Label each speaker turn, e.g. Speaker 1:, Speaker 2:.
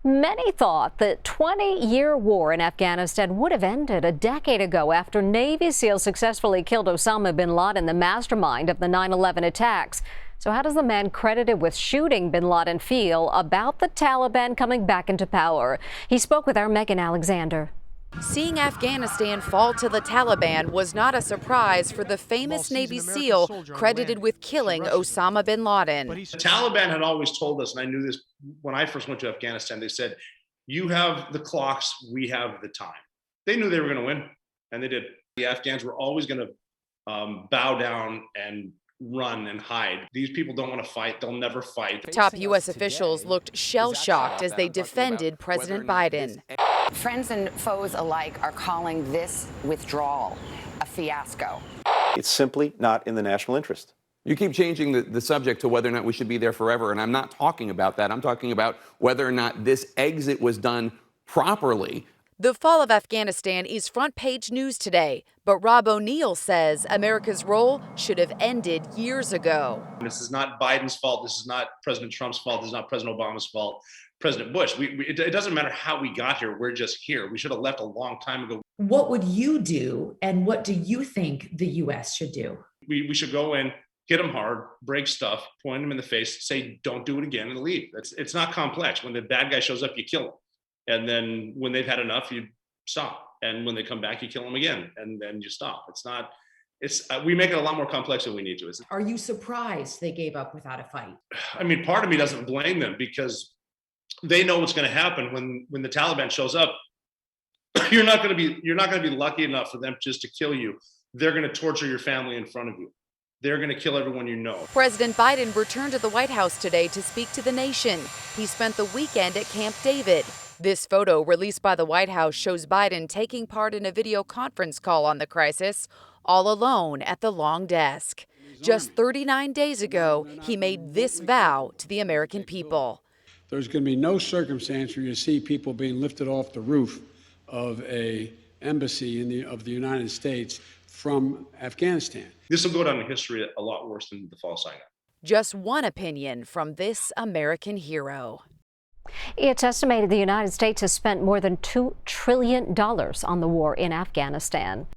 Speaker 1: Many thought the 20-year war in Afghanistan would have ended a decade ago after Navy SEALs successfully killed Osama Bin Laden, the mastermind of the 9/11 attacks. So how does the man credited with shooting Bin Laden feel about the Taliban coming back into power? He spoke with our Megan Alexander.
Speaker 2: Seeing Afghanistan fall to the Taliban was not a surprise for the famous Navy SEAL credited with killing Osama bin Laden.
Speaker 3: The Taliban had always told us, and I knew this when I first went to Afghanistan, they said, you have the clocks, we have the time. They knew they were going to win, and they did. The Afghans were always going to bow down and run and hide. These people don't want to fight. They'll never fight.
Speaker 2: Top U.S. officials looked shell-shocked as they defended President Biden.
Speaker 4: Friends and foes alike are calling this withdrawal a fiasco.
Speaker 5: It's simply not in the national interest.
Speaker 6: You keep changing the subject to whether or not we should be there forever, and I'm not talking about that. I'm talking about whether or not this exit was done properly.
Speaker 2: The fall of Afghanistan is front-page news today, but Rob O'Neill says America's role should have ended years ago.
Speaker 3: This is not Biden's fault. This is not President Trump's fault. This is not President Obama's fault. President Bush. It doesn't matter how we got here. We're just here. We should have left a long time ago.
Speaker 7: What would you do, and what do you think the U.S. should do?
Speaker 3: We should go in, hit them hard, break stuff, point them in the face, say, don't do it again, and leave. It's not complex. When the bad guy shows up, you kill him. And then when they've had enough, you stop. And when they come back, you kill them again, and then you stop. We make it a lot more complex than we need to.
Speaker 7: Are you surprised they gave up without a fight?
Speaker 3: I mean, part of me doesn't blame them because they know what's going to happen when the Taliban shows up. You're not going to be lucky enough for them just to kill you. They're going to torture your family in front of you. They're going to kill everyone you know.
Speaker 2: President Biden returned to the White House today to speak to the nation. He spent the weekend at Camp David. This photo released by the White House shows Biden taking part in a video conference call on the crisis, all alone at the long desk. Just 39 days ago, he made this vow to the American people.
Speaker 8: There's going to be no circumstance where you see people being lifted off the roof of an embassy of the United States from Afghanistan.
Speaker 3: This will go down in history a lot worse than the false sign.
Speaker 2: Just one opinion from this American hero.
Speaker 1: It's estimated the United States has spent more than $2 trillion on the war in Afghanistan.